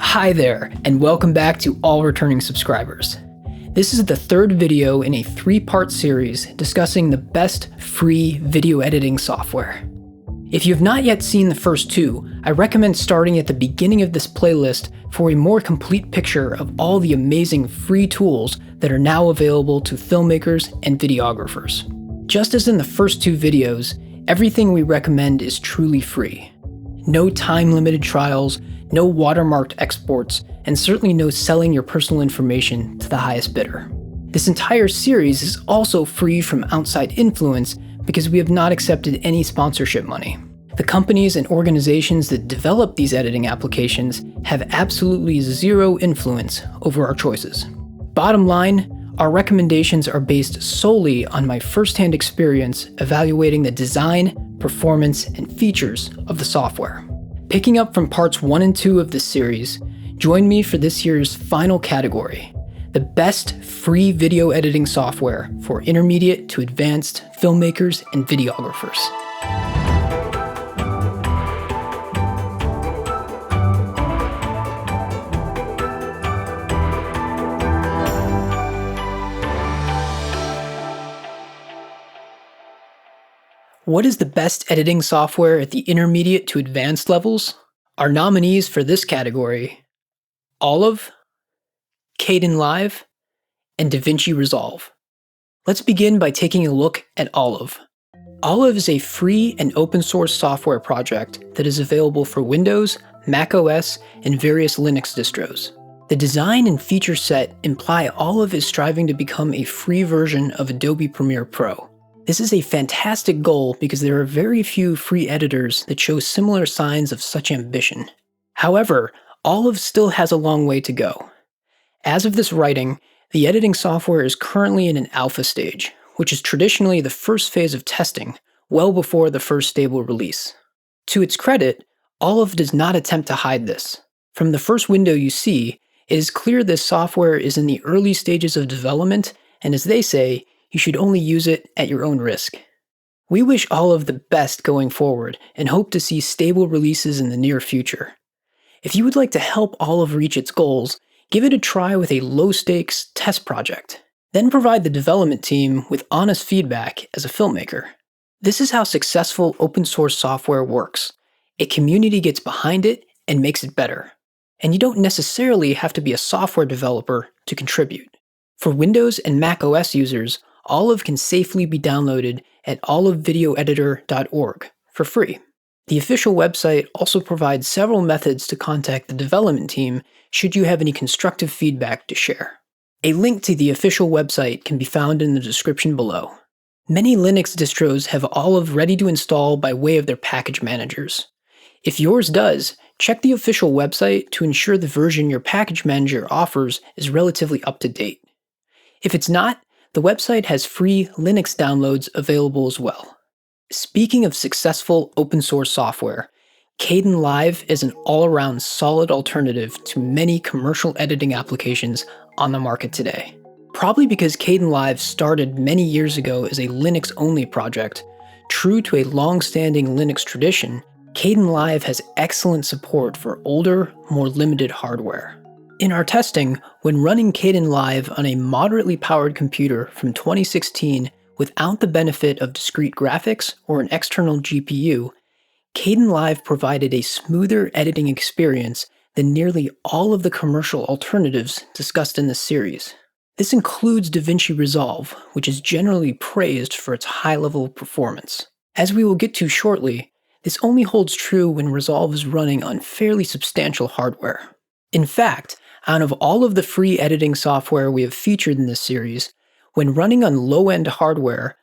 Hi there, and welcome back to all returning subscribers. This is the third video in a three-part series discussing the best free video editing software. If you have not yet seen the first two, I recommend starting at the beginning of this playlist for a more complete picture of all the amazing free tools that are now available to filmmakers and videographers. Just as in the first two videos, everything we recommend is truly free. No time-limited trials, no watermarked exports, and certainly no selling your personal information to the highest bidder. This entire series is also free from outside influence because we have not accepted any sponsorship money. The companies and organizations that develop these editing applications have absolutely zero influence over our choices. Bottom line, our recommendations are based solely on my firsthand experience evaluating the design, performance, and features of the software. Picking up from parts 1 and 2 of this series, join me for this year's final category, the best free video editing software for intermediate to advanced filmmakers and videographers. What is the best editing software at the intermediate to advanced levels? Our nominees for this category: Olive, Kdenlive, and DaVinci Resolve. Let's begin by taking a look at Olive. Olive is a free and open source software project that is available for Windows, Mac OS, and various Linux distros. The design and feature set imply Olive is striving to become a free version of Adobe Premiere Pro. This is a fantastic goal because there are very few free editors that show similar signs of such ambition. However, Olive still has a long way to go. As of this writing, the editing software is currently in an alpha stage, which is traditionally the first phase of testing, well before the first stable release. To its credit, Olive does not attempt to hide this. From the first window you see, it is clear this software is in the early stages of development, and as they say, you should only use it at your own risk. We wish Olive the best going forward and hope to see stable releases in the near future. If you would like to help Olive reach its goals, give it a try with a low-stakes test project. Then provide the development team with honest feedback as a filmmaker. This is how successful open-source software works. A community gets behind it and makes it better. And you don't necessarily have to be a software developer to contribute. For Windows and Mac OS users, Olive can safely be downloaded at olivevideoeditor.org for free. The official website also provides several methods to contact the development team should you have any constructive feedback to share. A link to the official website can be found in the description below. Many Linux distros have Olive ready to install by way of their package managers. If yours does, check the official website to ensure the version your package manager offers is relatively up to date. If it's not, the website has free Linux downloads available as well. Speaking of successful open source software, Kdenlive is an all-around solid alternative to many commercial editing applications on the market today. Probably because Kdenlive started many years ago as a Linux-only project, true to a long-standing Linux tradition, Kdenlive has excellent support for older, more limited hardware. In our testing, when running Kdenlive on a moderately powered computer from 2016 without the benefit of discrete graphics or an external GPU, Kdenlive provided a smoother editing experience than nearly all of the commercial alternatives discussed in this series. This includes DaVinci Resolve, which is generally praised for its high level of performance. As we will get to shortly, this only holds true when Resolve is running on fairly substantial hardware. In fact, out of all of the free editing software we have featured in this series, when running on low-end hardware,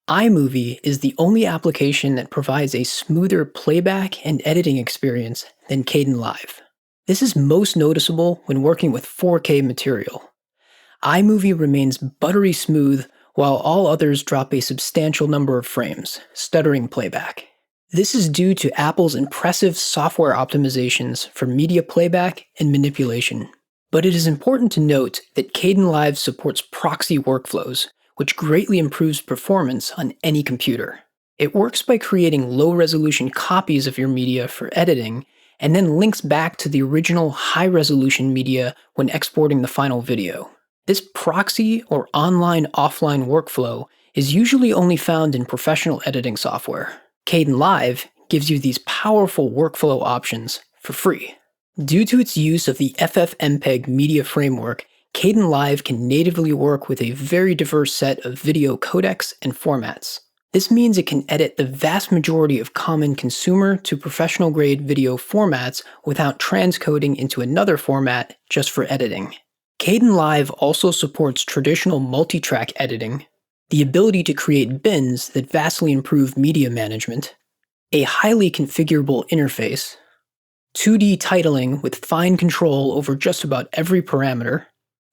iMovie is the only application that provides a smoother playback and editing experience than Kdenlive. This is most noticeable when working with 4K material. iMovie remains buttery smooth while all others drop a substantial number of frames, stuttering playback. This is due to Apple's impressive software optimizations for media playback and manipulation. But it is important to note that Kdenlive supports proxy workflows, which greatly improves performance on any computer. It works by creating low-resolution copies of your media for editing and then links back to the original high-resolution media when exporting the final video. This proxy or online-offline workflow is usually only found in professional editing software. Kdenlive gives you these powerful workflow options for free. Due to its use of the FFmpeg media framework, Kdenlive can natively work with a very diverse set of video codecs and formats. This means it can edit the vast majority of common consumer to professional-grade video formats without transcoding into another format just for editing. Kdenlive also supports traditional multi-track editing, the ability to create bins that vastly improve media management, a highly configurable interface, 2D titling with fine control over just about every parameter,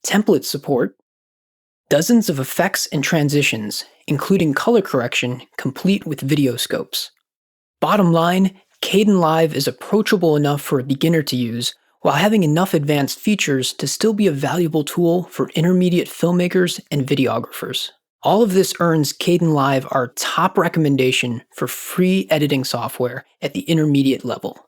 template support, dozens of effects and transitions, including color correction, complete with video scopes. Bottom line, Kdenlive is approachable enough for a beginner to use, while having enough advanced features to still be a valuable tool for intermediate filmmakers and videographers. All of this earns Kdenlive our top recommendation for free editing software at the intermediate level.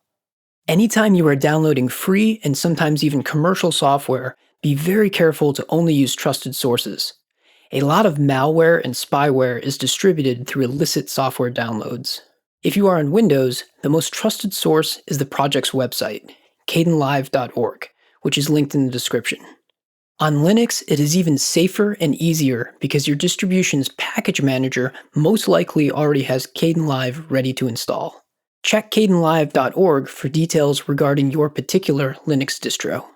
Anytime you are downloading free and sometimes even commercial software, be very careful to only use trusted sources. A lot of malware and spyware is distributed through illicit software downloads. If you are on Windows, the most trusted source is the project's website, kdenlive.org, which is linked in the description. On Linux, it is even safer and easier because your distribution's package manager most likely already has Kdenlive ready to install. Check kdenlive.org for details regarding your particular Linux distro.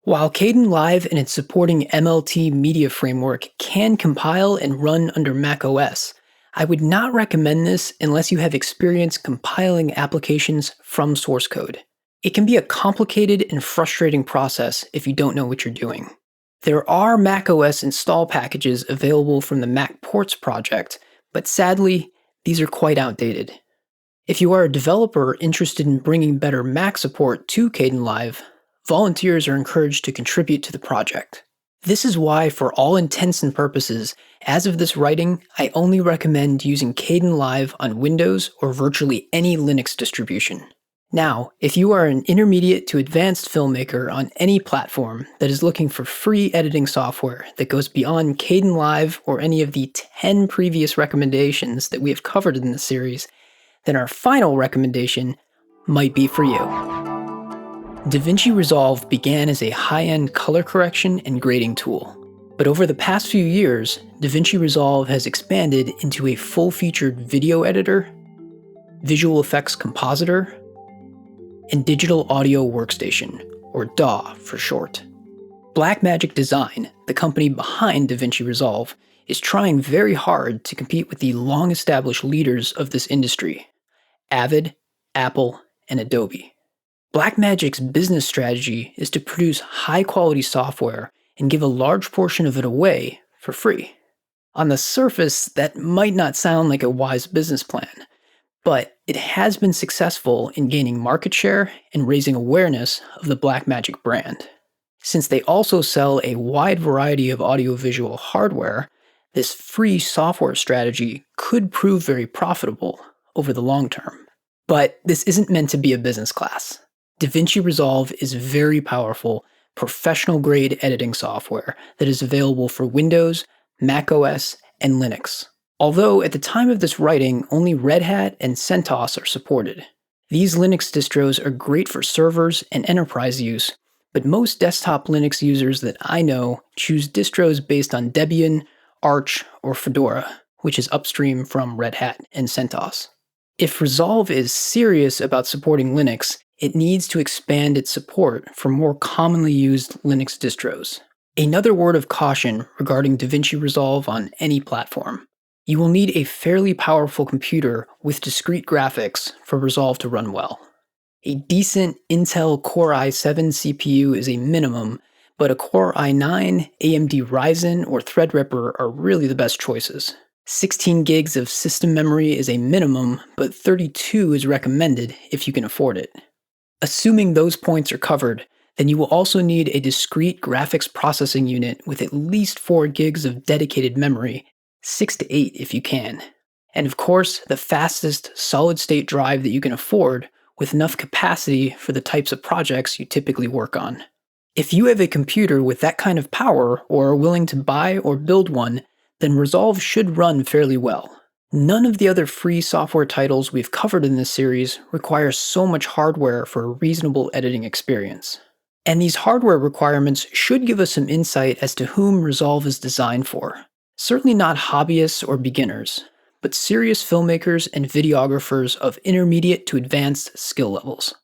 While Kdenlive and its supporting MLT media framework can compile and run under macOS, I would not recommend this unless you have experience compiling applications from source code. It can be a complicated and frustrating process if you don't know what you're doing. There are macOS install packages available from the Mac Ports project, but sadly, these are quite outdated. If you are a developer interested in bringing better Mac support to Kdenlive, volunteers are encouraged to contribute to the project. This is why, for all intents and purposes, as of this writing, I only recommend using Kdenlive on Windows or virtually any Linux distribution. Now, if you are an intermediate to advanced filmmaker on any platform that is looking for free editing software that goes beyond Kdenlive or any of the 10 previous recommendations that we have covered in this series, then our final recommendation might be for you. DaVinci Resolve began as a high-end color correction and grading tool, but over the past few years, DaVinci Resolve has expanded into a full-featured video editor, visual effects compositor, and digital audio workstation, or DAW for short. Blackmagic Design, the company behind DaVinci Resolve, is trying very hard to compete with the long-established leaders of this industry, Avid, Apple, and Adobe. Blackmagic's business strategy is to produce high-quality software and give a large portion of it away for free. On the surface, that might not sound like a wise business plan, but it has been successful in gaining market share and raising awareness of the Blackmagic brand. Since they also sell a wide variety of audiovisual hardware, this free software strategy could prove very profitable over the long term. But this isn't meant to be a business class. DaVinci Resolve is very powerful, professional-grade editing software that is available for Windows, macOS, and Linux. Although at the time of this writing, only Red Hat and CentOS are supported. These Linux distros are great for servers and enterprise use, but most desktop Linux users that I know choose distros based on Debian, Arch, or Fedora, which is upstream from Red Hat and CentOS. If Resolve is serious about supporting Linux, it needs to expand its support for more commonly used Linux distros. Another word of caution regarding DaVinci Resolve on any platform. You will need a fairly powerful computer with discrete graphics for Resolve to run well. A decent Intel Core i7 CPU is a minimum, but a Core i9, AMD Ryzen, or Threadripper are really the best choices. 16 gigs of system memory is a minimum, but 32 is recommended if you can afford it. Assuming those points are covered, then you will also need a discrete graphics processing unit with at least 4 gigs of dedicated memory, 6 to 8 if you can. And of course, the fastest solid-state drive that you can afford with enough capacity for the types of projects you typically work on. If you have a computer with that kind of power or are willing to buy or build one, then Resolve should run fairly well. None of the other free software titles we've covered in this series require so much hardware for a reasonable editing experience. And these hardware requirements should give us some insight as to whom Resolve is designed for. Certainly not hobbyists or beginners, but serious filmmakers and videographers of intermediate to advanced skill levels.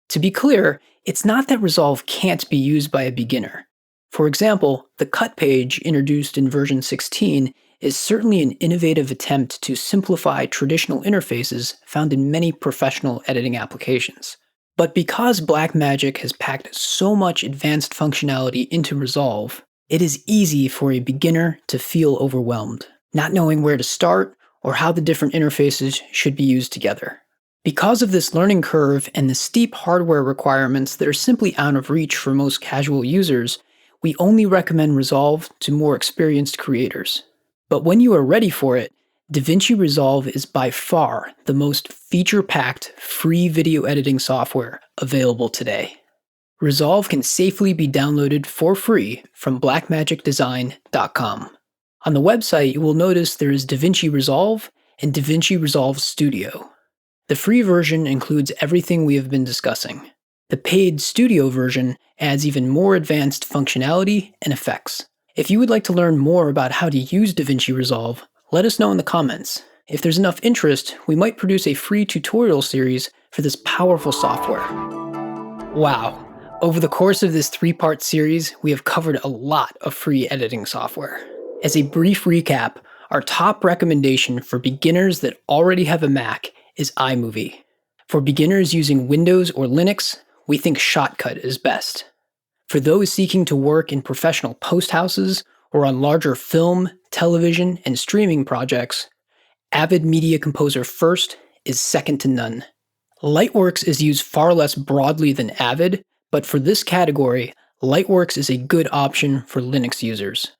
To be clear, it's not that Resolve can't be used by a beginner. For example, the cut page introduced in version 16 is certainly an innovative attempt to simplify traditional interfaces found in many professional editing applications. But because Blackmagic has packed so much advanced functionality into Resolve, it is easy for a beginner to feel overwhelmed, not knowing where to start or how the different interfaces should be used together. Because of this learning curve and the steep hardware requirements that are simply out of reach for most casual users, we only recommend Resolve to more experienced creators. But when you are ready for it, DaVinci Resolve is by far the most feature-packed free video editing software available today. Resolve can safely be downloaded for free from blackmagicdesign.com. On the website, you will notice there is DaVinci Resolve and DaVinci Resolve Studio. The free version includes everything we have been discussing. The paid Studio version adds even more advanced functionality and effects. If you would like to learn more about how to use DaVinci Resolve, let us know in the comments. If there's enough interest, we might produce a free tutorial series for this powerful software. Wow, over the course of this 3-part series, we have covered a lot of free editing software. As a brief recap, our top recommendation for beginners that already have a Mac is iMovie. For beginners using Windows or Linux, we think Shotcut is best. For those seeking to work in professional post houses or on larger film, television, and streaming projects, Avid Media Composer First is second to none. Lightworks is used far less broadly than Avid, but for this category, Lightworks is a good option for Linux users.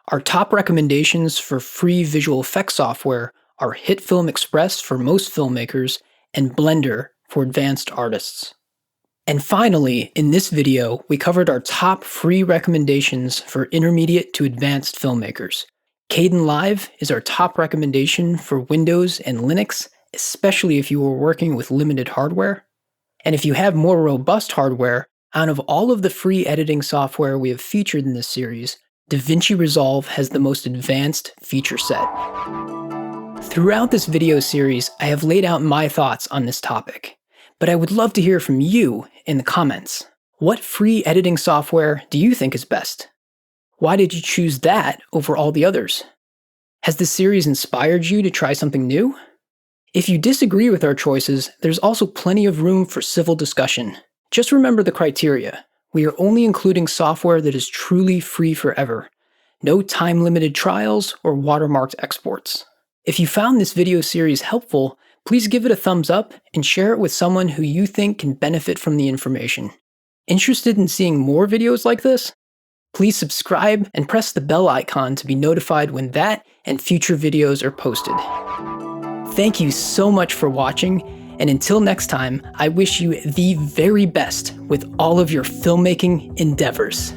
Our top recommendations for free visual effects software are HitFilm Express for most filmmakers and Blender for advanced artists. And finally, in this video, we covered our top free recommendations for intermediate to advanced filmmakers. Kdenlive is our top recommendation for Windows and Linux, especially if you are working with limited hardware. And if you have more robust hardware, out of all of the free editing software we have featured in this series, DaVinci Resolve has the most advanced feature set. Throughout this video series, I have laid out my thoughts on this topic, but I would love to hear from you in the comments. What free editing software do you think is best? Why did you choose that over all the others? Has this series inspired you to try something new? If you disagree with our choices, there's also plenty of room for civil discussion. Just remember the criteria. We are only including software that is truly free forever. No time-limited trials or watermarked exports. If you found this video series helpful, please give it a thumbs up and share it with someone who you think can benefit from the information. Interested in seeing more videos like this? Please subscribe and press the bell icon to be notified when that and future videos are posted. Thank you so much for watching, and until next time, I wish you the very best with all of your filmmaking endeavors.